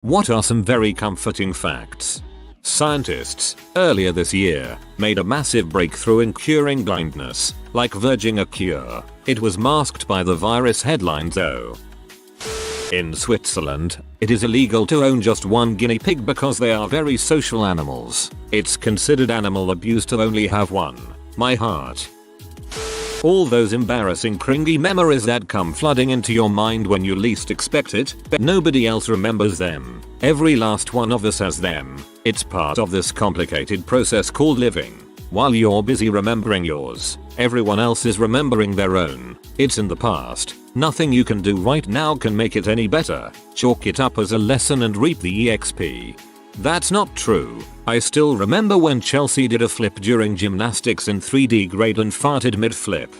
What are some very comforting facts? Scientists, earlier this year, made a massive breakthrough in curing blindness, like verging a cure. It was masked by the virus headlines though. In Switzerland, it is illegal to own just one guinea pig because they are very social animals. It's considered animal abuse to only have one. My heart. All those embarrassing cringy memories that come flooding into your mind when you least expect it, but nobody else remembers them. Every last one of us has them. It's part of this complicated process called living. While you're busy remembering yours, everyone else is remembering their own. It's in the past. Nothing you can do right now can make it any better. Chalk it up as a lesson and reap the EXP. That's not true. I still remember when Chelsea did a flip during gymnastics in 3D grade and farted mid-flip.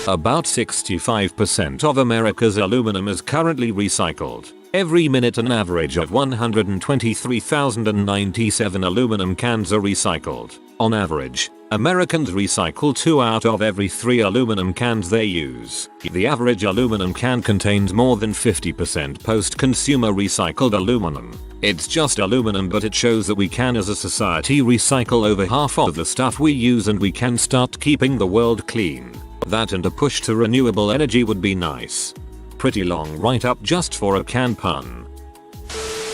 About 65% of America's aluminum is currently recycled. Every minute an average of 123,097 aluminum cans are recycled. On average, Americans recycle 2 out of every 3 aluminum cans they use. The average aluminum can contains more than 50% post-consumer recycled aluminum. It's just aluminum, but it shows that we can as a society recycle over half of the stuff we use and we can start keeping the world clean. That and a push to renewable energy would be nice. Pretty long write-up just for a can pun.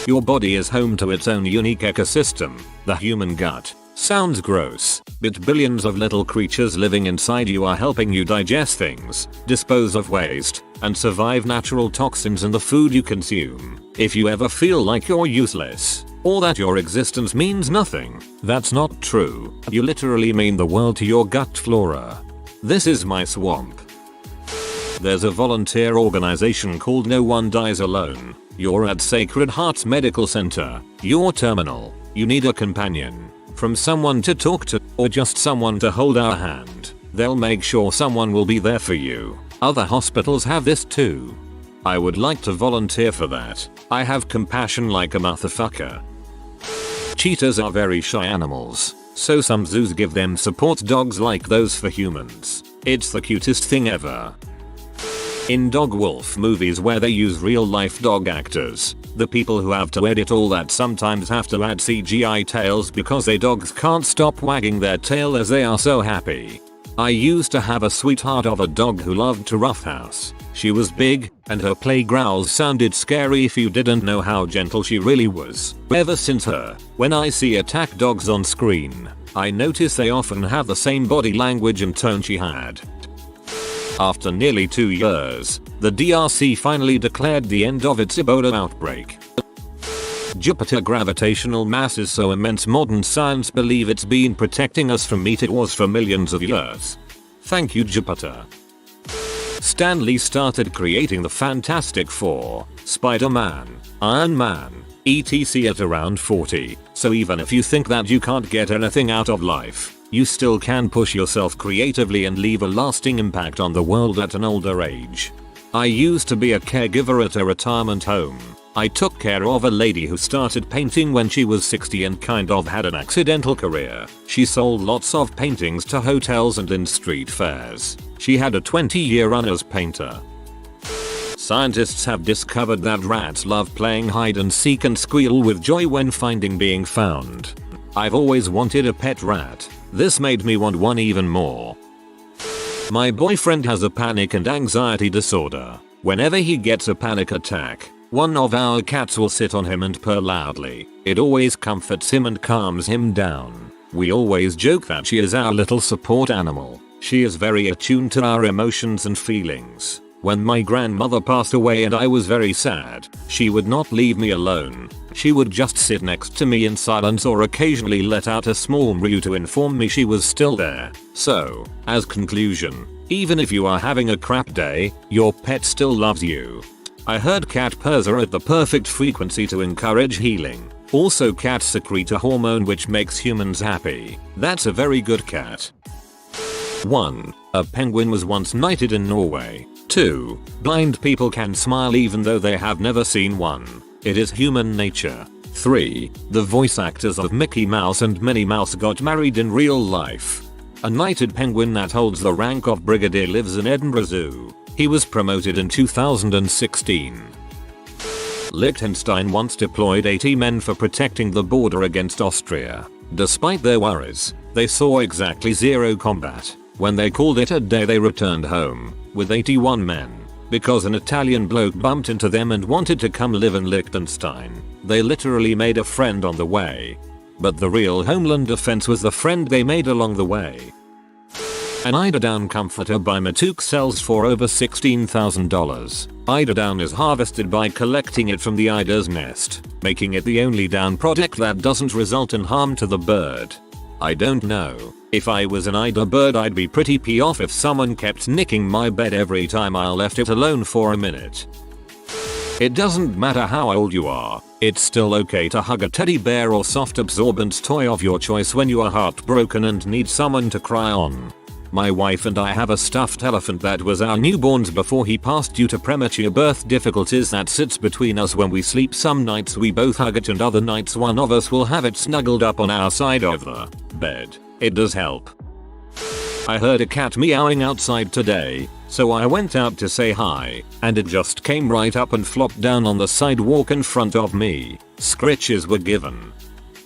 Your body is home to its own unique ecosystem, the human gut. Sounds gross, but billions of little creatures living inside you are helping you digest things, dispose of waste, and survive natural toxins in the food you consume. If you ever feel like you're useless, or that your existence means nothing, that's not true. You literally mean the world to your gut flora. This is my swamp. There's a volunteer organization called No One Dies Alone. You're at Sacred Heart's Medical Center. You're terminal. You need a companion. From someone to talk to, or just someone to hold our hand. They'll make sure someone will be there for you. Other hospitals have this too. I would like to volunteer for that. I have compassion like a motherfucker. Cheetahs are very shy animals, so some zoos give them support dogs like those for humans. It's the cutest thing ever. In dog wolf movies where they use real life dog actors, the people who have to edit all that sometimes have to add CGI tails because their dogs can't stop wagging their tail as they are so happy. I used to have a sweetheart of a dog who loved to roughhouse. She was big, and her play growls sounded scary if you didn't know how gentle she really was. Ever since her, when I see attack dogs on screen, I notice they often have the same body language and tone she had. After nearly 2 years, the DRC finally declared the end of its Ebola outbreak. Jupiter gravitational mass is so immense modern science believe it's been protecting us from meteors for millions of years. Thank you, Jupiter. Stan Lee started creating the Fantastic Four, Spider-Man, Iron Man, etc. at around 40, so even if you think that you can't get anything out of life, you still can push yourself creatively and leave a lasting impact on the world at an older age. I used to be a caregiver at a retirement home. I took care of a lady who started painting when she was 60 and kind of had an accidental career. She sold lots of paintings to hotels and in street fairs. She had a 20-year run as painter. Scientists have discovered that rats love playing hide and seek and squeal with joy when finding being found. I've always wanted a pet rat. This made me want one even more. My boyfriend has a panic and anxiety disorder. Whenever he gets a panic attack, one of our cats will sit on him and purr loudly. It always comforts him and calms him down. We always joke that she is our little support animal. She is very attuned to our emotions and feelings. When my grandmother passed away and I was very sad, she would not leave me alone. She would just sit next to me in silence or occasionally let out a small mew to inform me she was still there. So, as conclusion, even if you are having a crap day, your pet still loves you. I heard cat purrs are at the perfect frequency to encourage healing. Also, cats secrete a hormone which makes humans happy. That's a very good cat. 1. A penguin was once knighted in Norway. 2. Blind people can smile even though they have never seen one. It is human nature. 3. The voice actors of Mickey Mouse and Minnie Mouse got married in real life. A knighted penguin that holds the rank of brigadier lives in Edinburgh Zoo. He was promoted in 2016. Liechtenstein once deployed 80 men for protecting the border against Austria. Despite their worries, they saw exactly zero combat. When they called it a day, they returned home with 81 men. Because an Italian bloke bumped into them and wanted to come live in Liechtenstein. They literally made a friend on the way. But the real homeland defense was the friend they made along the way. An eiderdown comforter by Matuk sells for over $16,000. Eiderdown is harvested by collecting it from the eider's nest, making it the only down product that doesn't result in harm to the bird. I don't know. If I was an eider bird, I'd be pretty pissed off if someone kept nicking my bed every time I left it alone for a minute. It doesn't matter how old you are, it's still okay to hug a teddy bear or soft absorbent toy of your choice when you are heartbroken and need someone to cry on. My wife and I have a stuffed elephant that was our newborn's before he passed due to premature birth difficulties that sits between us when we sleep. Some nights we both hug it and other nights one of us will have it snuggled up on our side of the bed. It does help. I heard a cat meowing outside today, so I went out to say hi, and it just came right up and flopped down on the sidewalk in front of me. Scritches were given.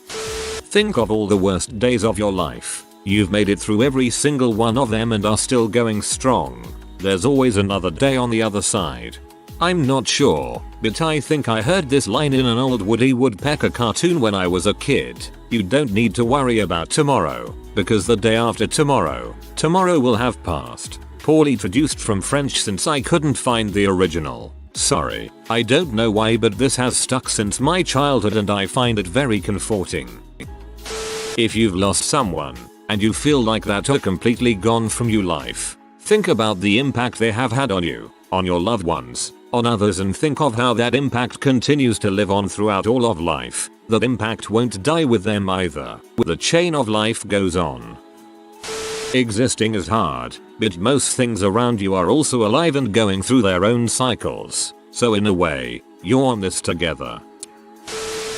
Think of all the worst days of your life. You've made it through every single one of them and are still going strong. There's always another day on the other side. I'm not sure, but I think I heard this line in an old Woody Woodpecker cartoon when I was a kid. You don't need to worry about tomorrow, because the day after tomorrow will have passed. Poorly traduced from French since I couldn't find the original. Sorry, I don't know why, but this has stuck since my childhood and I find it very comforting. If you've lost someone, and you feel like that are completely gone from your life, think about the impact they have had on you, on your loved ones, on others, and think of how that impact continues to live on throughout all of life. That impact won't die with them either. The chain of life goes on. Existing is hard, but most things around you are also alive and going through their own cycles. So in a way, you're on this together.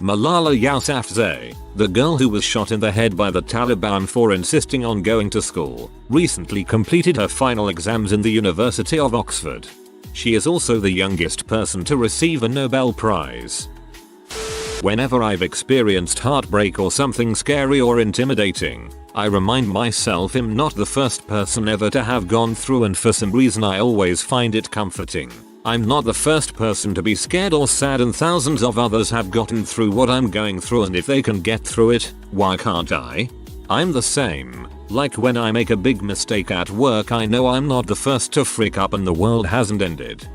Malala Yousafzai, the girl who was shot in the head by the Taliban for insisting on going to school, recently completed her final exams in the University of Oxford. She is also the youngest person to receive a Nobel Prize. Whenever I've experienced heartbreak or something scary or intimidating, I remind myself I'm not the first person ever to have gone through, and for some reason I always find it comforting. I'm not the first person to be scared or sad, and thousands of others have gotten through what I'm going through, and if they can get through it, why can't I? I'm the same. Like when I make a big mistake at work, I know I'm not the first to freak up and the world hasn't ended.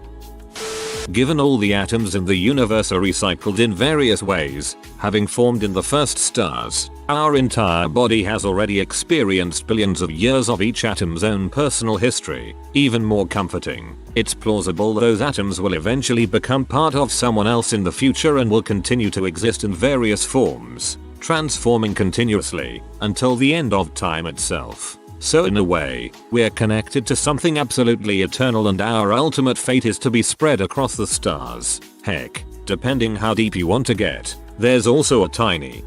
Given all the atoms in the universe are recycled in various ways, having formed in the first stars, our entire body has already experienced billions of years of each atom's own personal history. Even more comforting, it's plausible those atoms will eventually become part of someone else in the future and will continue to exist in various forms, transforming continuously, until the end of time itself. So in a way, we're connected to something absolutely eternal, and our ultimate fate is to be spread across the stars. Heck, depending how deep you want to get, there's also a tiny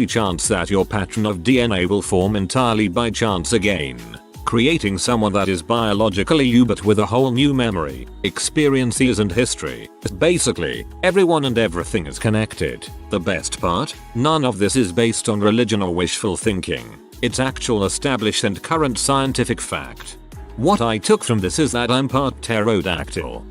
chance that your pattern of DNA will form entirely by chance again, creating someone that is biologically you but with a whole new memory, experiences and history. Basically, everyone and everything is connected. The best part? None of this is based on religion or wishful thinking. It's actual established and current scientific fact. What I took from this is that I'm part pterodactyl.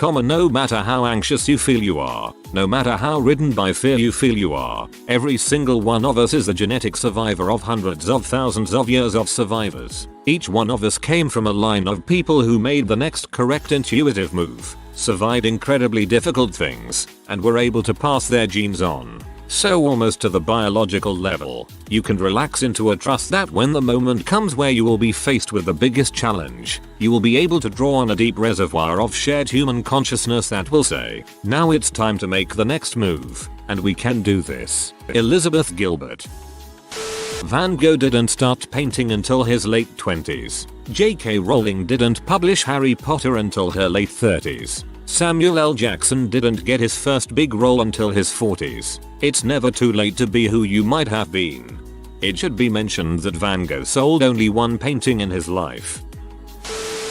No matter how anxious you feel you are, no matter how ridden by fear you feel you are, every single one of us is the genetic survivor of hundreds of thousands of years of survivors. Each one of us came from a line of people who made the next correct intuitive move, survived incredibly difficult things, and were able to pass their genes on. So almost to the biological level, you can relax into a trust that when the moment comes where you will be faced with the biggest challenge, you will be able to draw on a deep reservoir of shared human consciousness that will say, now it's time to make the next move, and we can do this. Elizabeth Gilbert. Van Gogh didn't start painting until his late 20s. J.K. Rowling didn't publish Harry Potter until her late 30s. Samuel L. Jackson didn't get his first big role until his 40s. It's never too late to be who you might have been. It should be mentioned that Van Gogh sold only one painting in his life.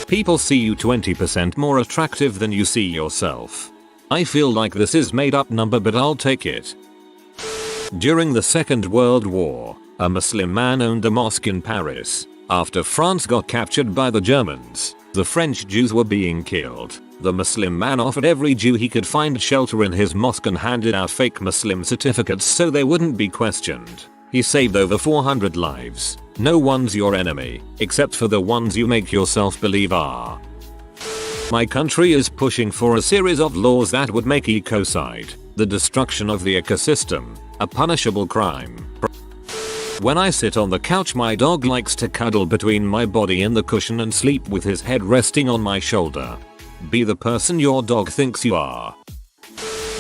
People see you 20% more attractive than you see yourself. I feel like this is made up number, but I'll take it. During the Second World War, a Muslim man owned a mosque in Paris. After France got captured by the Germans, the French Jews were being killed. The Muslim man offered every Jew he could find shelter in his mosque and handed out fake Muslim certificates so they wouldn't be questioned. He saved over 400 lives. No one's your enemy, except for the ones you make yourself believe are. My country is pushing for a series of laws that would make ecocide, the destruction of the ecosystem, a punishable crime. When I sit on the couch, my dog likes to cuddle between my body and the cushion and sleep with his head resting on my shoulder. Be the person your dog thinks you are.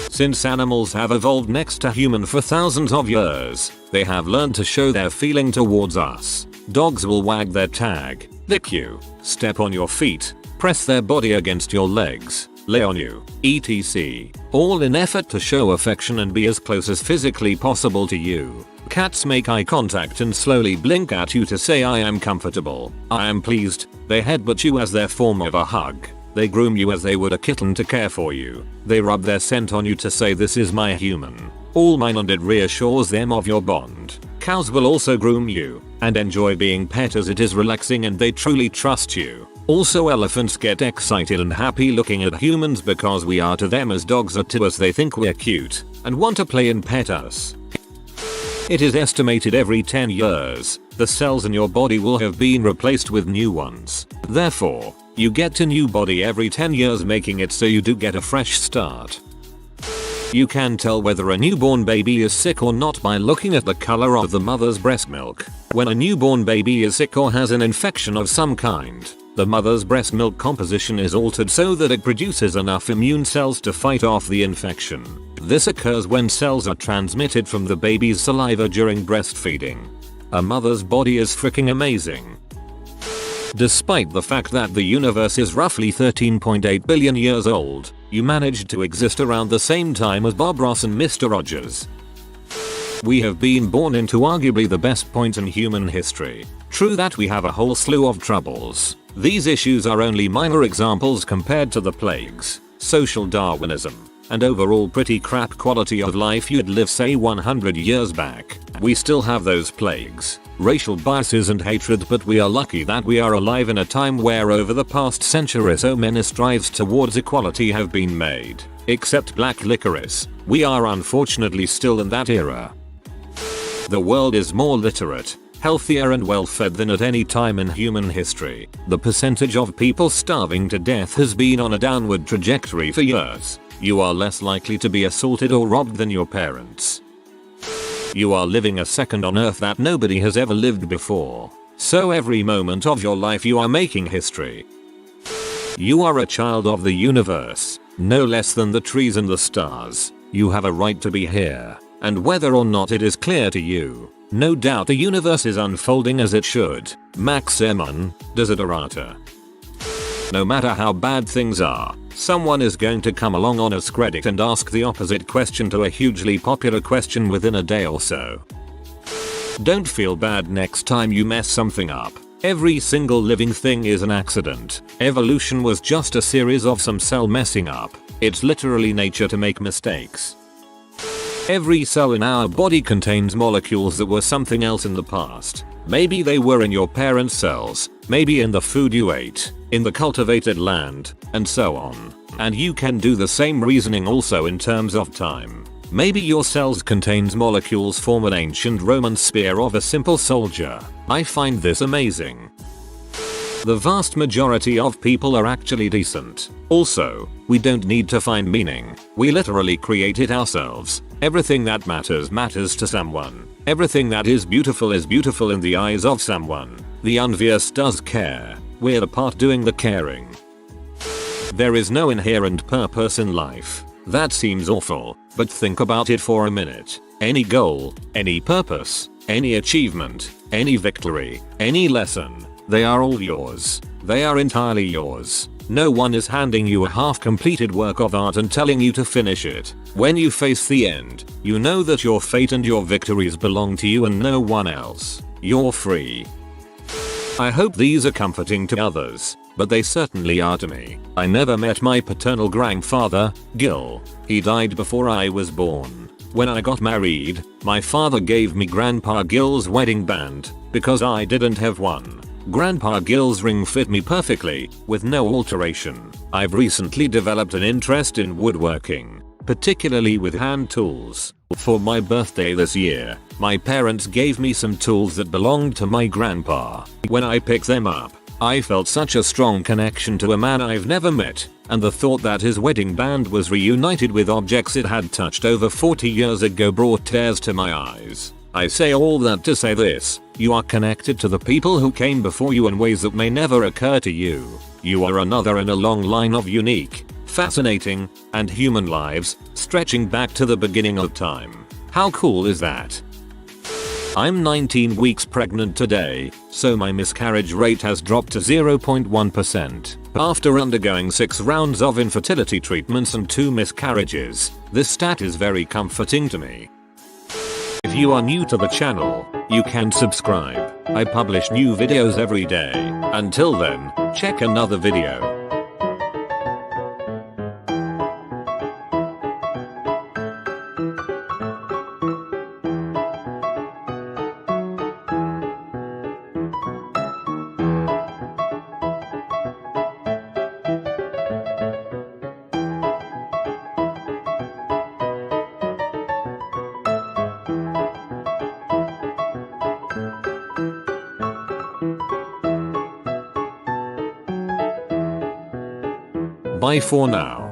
Since animals have evolved next to human for thousands of years, they have learned to show their feeling towards us. Dogs will wag their tag, lick you, step on your feet, press their body against your legs, lay on you, etc. All in effort to show affection and be as close as physically possible to you. Cats make eye contact and slowly blink at you to say I am comfortable, I am pleased. They headbutt you as their form of a hug. They groom you as they would a kitten to care for you. They rub their scent on you to say this is my human. All mine, and it reassures them of your bond. Cows will also groom you and enjoy being pet as it is relaxing and they truly trust you. Also, elephants get excited and happy looking at humans because we are to them as dogs are to us. They think we're cute and want to play and pet us. It is estimated every 10 years, the cells in your body will have been replaced with new ones. Therefore, you get a new body every 10 years, making it so you do get a fresh start. You can tell whether a newborn baby is sick or not by looking at the color of the mother's breast milk. When a newborn baby is sick or has an infection of some kind, the mother's breast milk composition is altered so that it produces enough immune cells to fight off the infection. This occurs when cells are transmitted from the baby's saliva during breastfeeding. A mother's body is freaking amazing. Despite the fact that the universe is roughly 13.8 billion years old, you managed to exist around the same time as Bob Ross and Mr. Rogers. We have been born into arguably the best point in human history. True that we have a whole slew of troubles. These issues are only minor examples compared to the plagues, social Darwinism, and overall pretty crap quality of life you'd live say 100 years back. We still have those plagues, racial biases and hatred, but we are lucky that we are alive in a time where over the past century so many strides towards equality have been made. Except black licorice, we are unfortunately still in that era. The world is more literate, healthier and well-fed than at any time in human history. The percentage of people starving to death has been on a downward trajectory for years. You are less likely to be assaulted or robbed than your parents. You are living a second on Earth that nobody has ever lived before. So every moment of your life you are making history. You are a child of the universe, no less than the trees and the stars. You have a right to be here, and whether or not it is clear to you, no doubt the universe is unfolding as it should. Max Ehrmann, Desiderata. No matter how bad things are, someone is going to come along on AskReddit and ask the opposite question to a hugely popular question within a day or so. Don't feel bad next time you mess something up. Every single living thing is an accident. Evolution was just a series of some cell messing up. It's literally nature to make mistakes. Every cell in our body contains molecules that were something else in the past. Maybe they were in your parents' cells, maybe in the food you ate, in the cultivated land, and so on. And you can do the same reasoning also in terms of time. Maybe your cells contains molecules from an ancient Roman spear of a simple soldier. I find this amazing. The vast majority of people are actually decent. Also, we don't need to find meaning. We literally create it ourselves. Everything that matters to someone. Everything that is beautiful in the eyes of someone. The universe does care. We're the part doing the caring. There is no inherent purpose in life. That seems awful, but think about it for a minute. Any goal, any purpose, any achievement, any victory, any lesson, they are all yours. They are entirely yours. No one is handing you a half-completed work of art and telling you to finish it. When you face the end, you know that your fate and your victories belong to you and no one else. You're free. I hope these are comforting to others. but they certainly are to me. I never met my paternal grandfather, Gil. He died before I was born. When I got married, my father gave me Grandpa Gil's wedding band because I didn't have one. Grandpa Gil's ring fit me perfectly, with no alteration. I've recently developed an interest in woodworking, particularly with hand tools. For my birthday this year, my parents gave me some tools that belonged to my grandpa. When I picked them up, I felt such a strong connection to a man I've never met, and the thought that his wedding band was reunited with objects it had touched over 40 years ago brought tears to my eyes. I say all that to say this: you are connected to the people who came before you in ways that may never occur to you. You are another in a long line of unique, fascinating, and human lives, stretching back to the beginning of time. How cool is that? I'm 19 weeks pregnant today, so my miscarriage rate has dropped to 0.1%. After undergoing 6 rounds of infertility treatments and 2 miscarriages, this stat is very comforting to me. If you are new to the channel, you can subscribe. I publish new videos every day. Until then, check another video. Bye for now.